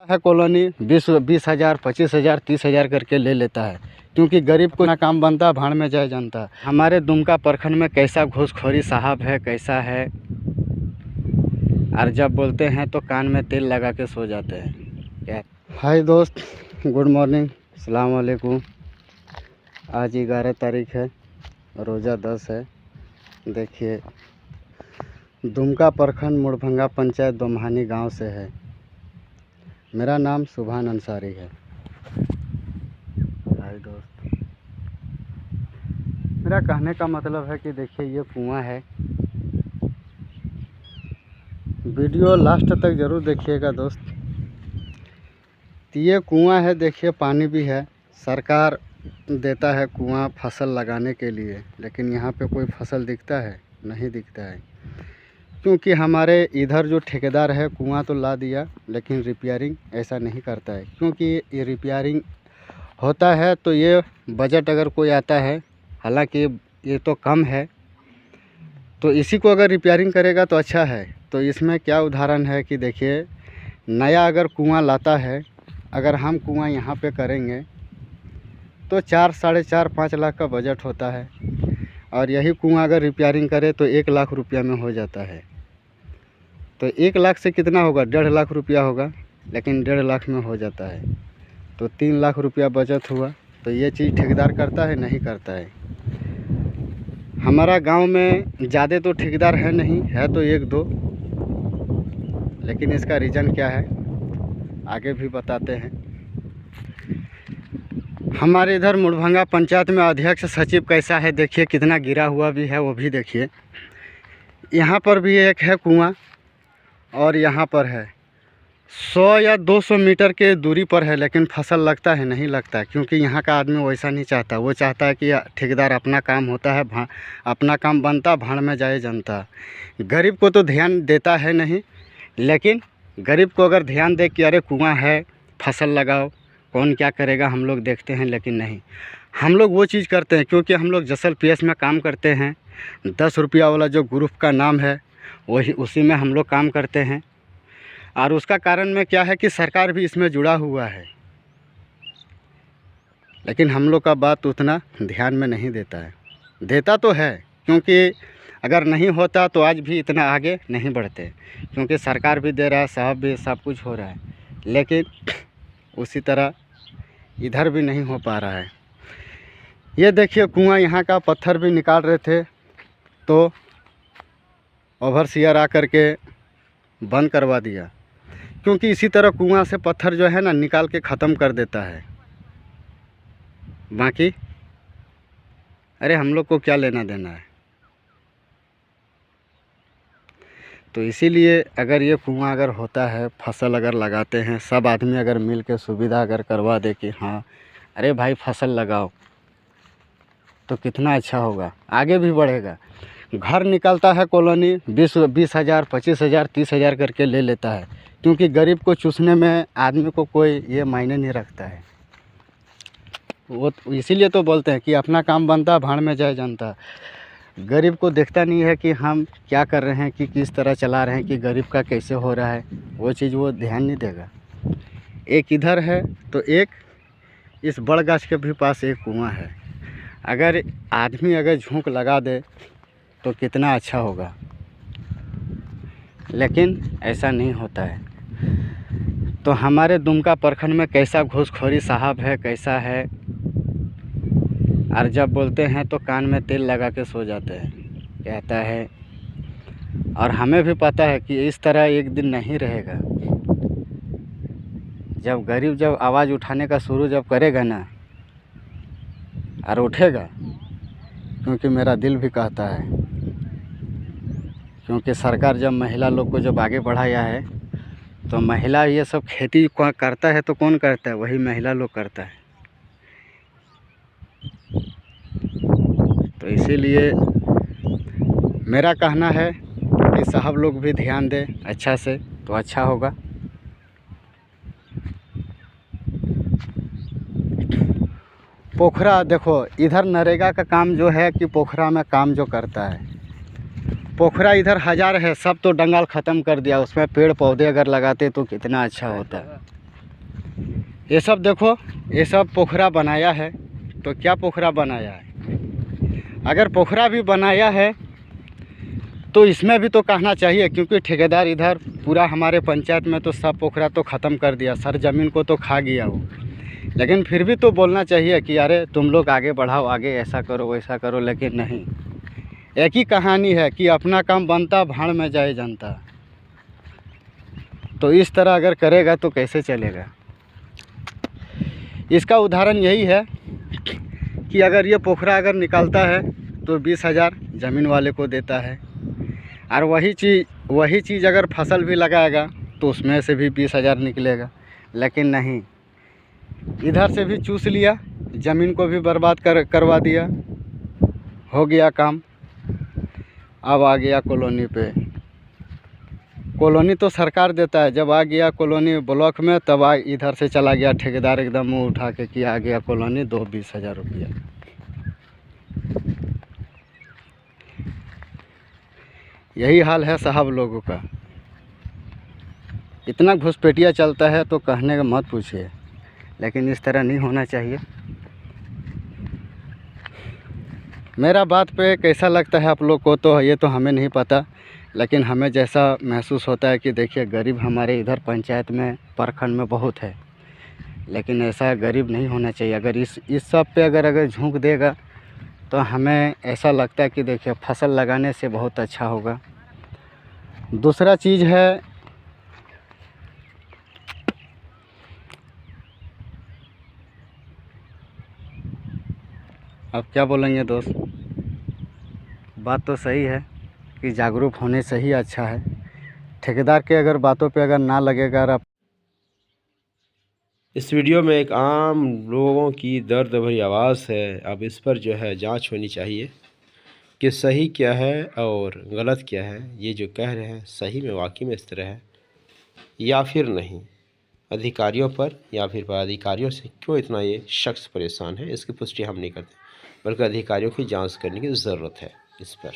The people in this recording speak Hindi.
है कॉलोनी 20,000 25,000 30,000 करके ले लेता है, क्योंकि गरीब को ना काम बनता, भाड़ में जाए जनता। हमारे दुमका प्रखंड में कैसा घूसखोरी साहब है, कैसा है, और जब बोलते हैं तो कान में तेल लगा के सो जाते हैं। क्या हाय दोस्त, गुड मॉर्निंग, अस्सलाम वालेकुम। आज 11 तारीख है, रोज़ा 10 है। देखिए, दुमका प्रखंड मुड़भंगा पंचायत दोमहानी गांव से है। मेरा नाम सुभान अंसारी है। हाय दोस्त, मेरा कहने का मतलब है कि देखिए, ये कुआं है। वीडियो लास्ट तक ज़रूर देखिएगा दोस्त। ये कुआं है, देखिए पानी भी है। सरकार देता है कुआं फसल लगाने के लिए, लेकिन यहाँ पे कोई फसल दिखता है? नहीं दिखता है, क्योंकि हमारे इधर जो ठेकेदार है कुआं तो ला दिया, लेकिन रिपेयरिंग ऐसा नहीं करता है। क्योंकि ये रिपेयरिंग होता है तो ये बजट अगर कोई आता है, हालांकि ये तो कम है, तो इसी को अगर रिपेयरिंग करेगा तो अच्छा है। तो इसमें क्या उदाहरण है कि देखिए, नया अगर कुआं लाता है, अगर हम कुआं यहाँ पे करेंगे तो 4 साढ़े 4 5 लाख का बजट होता है, और यही कुआं अगर रिपेयरिंग करे तो 1 लाख रुपया में हो जाता है। तो 1 लाख से कितना होगा? 1.5 लाख रुपया होगा, लेकिन 1.5 लाख में हो जाता है, तो 3 लाख रुपया बचत हुआ। तो ये चीज़ ठेकेदार करता है? नहीं करता है। हमारा गांव में ज़्यादा तो ठेकेदार है नहीं, है तो 1-2, लेकिन इसका रीज़न क्या है आगे भी बताते हैं। हमारे इधर मुड़भंगा पंचायत में अध्यक्ष सचिव कैसा है, देखिए कितना गिरा हुआ भी है, वो भी देखिए। यहाँ पर भी एक है कुआं, और यहाँ पर है 100 या 200 मीटर के दूरी पर है, लेकिन फसल लगता है? नहीं लगता, क्योंकि यहाँ का आदमी वैसा नहीं चाहता। वो चाहता है कि ठेकेदार अपना काम होता है, अपना काम बनता, भाड़ में जाए जनता। गरीब को तो ध्यान देता है नहीं, लेकिन गरीब को अगर ध्यान दे कि अरे कुआं है, फसल लगाओ, कौन क्या करेगा, हम लोग देखते हैं। लेकिन नहीं, हम लोग वो चीज़ करते हैं, क्योंकि हम लोग जसल PS में काम करते हैं। 10 रुपया वाला जो ग्रुप का नाम है, वही उसी में हम लोग काम करते हैं। और उसका कारण में क्या है कि सरकार भी इसमें जुड़ा हुआ है, लेकिन हम लोग का बात उतना ध्यान में नहीं देता है। देता तो है, क्योंकि अगर नहीं होता तो आज भी इतना आगे नहीं बढ़ते, क्योंकि सरकार भी दे रहा है, साहब भी, सब कुछ हो रहा है, लेकिन उसी तरह इधर भी नहीं हो पा रहा है। ये देखिए कुआं, यहाँ का पत्थर भी निकाल रहे थे, तो ओवरसीयर आकर के बंद करवा दिया, क्योंकि इसी तरह कुआं से पत्थर जो है ना निकाल के ख़त्म कर देता है। बाकी अरे हम लोग को क्या लेना देना है। तो इसीलिए अगर ये कुआं अगर होता है, फसल अगर लगाते हैं, सब आदमी अगर मिल के सुविधा अगर करवा दे कि हाँ अरे भाई फसल लगाओ, तो कितना अच्छा होगा, आगे भी बढ़ेगा। घर निकलता है कॉलोनी 20,000 25,000 30,000 करके ले लेता है, क्योंकि गरीब को चूसने में आदमी को कोई ये मायने नहीं रखता है। वो इसीलिए तो बोलते हैं कि अपना काम बनता, भाड़ में जाए जनता। गरीब को देखता नहीं है कि हम क्या कर रहे हैं, कि किस तरह चला रहे हैं, कि गरीब का कैसे हो रहा है, वो चीज़ वो ध्यान नहीं देगा। एक इधर है तो एक इस बड़ गाछ के भी पास एक कुआं है। अगर आदमी अगर झोंक लगा दे तो कितना अच्छा होगा, लेकिन ऐसा नहीं होता है। तो हमारे दुमका प्रखंड में कैसा घूसखोरी साहब है, कैसा है, और जब बोलते हैं तो कान में तेल लगा के सो जाते हैं, कहता है। और हमें भी पता है कि इस तरह एक दिन नहीं रहेगा। जब गरीब जब आवाज़ उठाने का शुरू जब करेगा ना, और उठेगा, क्योंकि मेरा दिल भी कहता है, क्योंकि सरकार जब महिला लोग को जब आगे बढ़ाया है, तो महिला ये सब खेती करता है तो कौन करता है? वही महिला लोग करता है। तो इसीलिए मेरा कहना है कि साहब लोग भी ध्यान दें अच्छा से, तो अच्छा होगा। पोखरा देखो, इधर नरेगा का काम जो है कि पोखरा में काम जो करता है, पोखरा इधर 1000 है, सब तो डंगाल ख़त्म कर दिया। उसमें पेड़ पौधे अगर लगाते तो कितना अच्छा होता है। ये सब देखो, ये सब पोखरा बनाया है। तो क्या पोखरा बनाया है? अगर पोखरा भी बनाया है तो इसमें भी तो कहना चाहिए, क्योंकि ठेकेदार इधर पूरा हमारे पंचायत में तो सब पोखरा तो ख़त्म कर दिया, सर ज़मीन को तो खा गया वो। लेकिन फिर भी तो बोलना चाहिए कि अरे तुम लोग आगे बढ़ाओ, आगे ऐसा करो वैसा करो। लेकिन नहीं, एक ही कहानी है कि अपना काम बनता भाड़ में जाए जनता। तो इस तरह अगर करेगा तो कैसे चलेगा? इसका उदाहरण यही है कि अगर ये पोखरा अगर निकालता है तो 20,000 ज़मीन वाले को देता है, और वही चीज़ अगर फसल भी लगाएगा तो उसमें से भी 20,000 निकलेगा। लेकिन नहीं, इधर से भी चूस लिया, ज़मीन को भी बर्बाद करवा दिया, हो गया काम। अब आ गया कॉलोनी पे। कॉलोनी तो सरकार देता है, जब आ गया कॉलोनी ब्लॉक में तब इधर से चला गया ठेकेदार, एकदम मुँह उठा के कि आ गया कॉलोनी, दो 20,000 रुपया। यही हाल है साहब लोगों का। इतना घुसपैठिया चलता है तो कहने का मत पूछिए। लेकिन इस तरह नहीं होना चाहिए। मेरा बात पे कैसा लगता है आप लोग को तो ये तो हमें नहीं पता, लेकिन हमें जैसा महसूस होता है कि देखिए गरीब हमारे इधर पंचायत में प्रखंड में बहुत है, लेकिन ऐसा गरीब नहीं होना चाहिए। अगर इस सब पे अगर झोंक देगा तो हमें ऐसा लगता है कि देखिए फसल लगाने से बहुत अच्छा होगा। दूसरा चीज़ है, अब क्या बोलेंगे दोस्त, बात तो सही है कि जागरूक होने से ही अच्छा है। ठेकेदार के अगर बातों पे अगर ना लगेगा। और इस वीडियो में एक आम लोगों की दर्द भरी आवाज़ है। अब इस पर जो है जांच होनी चाहिए कि सही क्या है और गलत क्या है। ये जो कह रहे हैं सही में वाकई में इस तरह है या फिर नहीं। अधिकारियों पर या फिर पदाधिकारियों से क्यों इतना ये शख्स परेशान है, इसकी पुष्टि हम नहीं करते, बल्कि अधिकारियों की जांच करने की ज़रूरत है इस पर।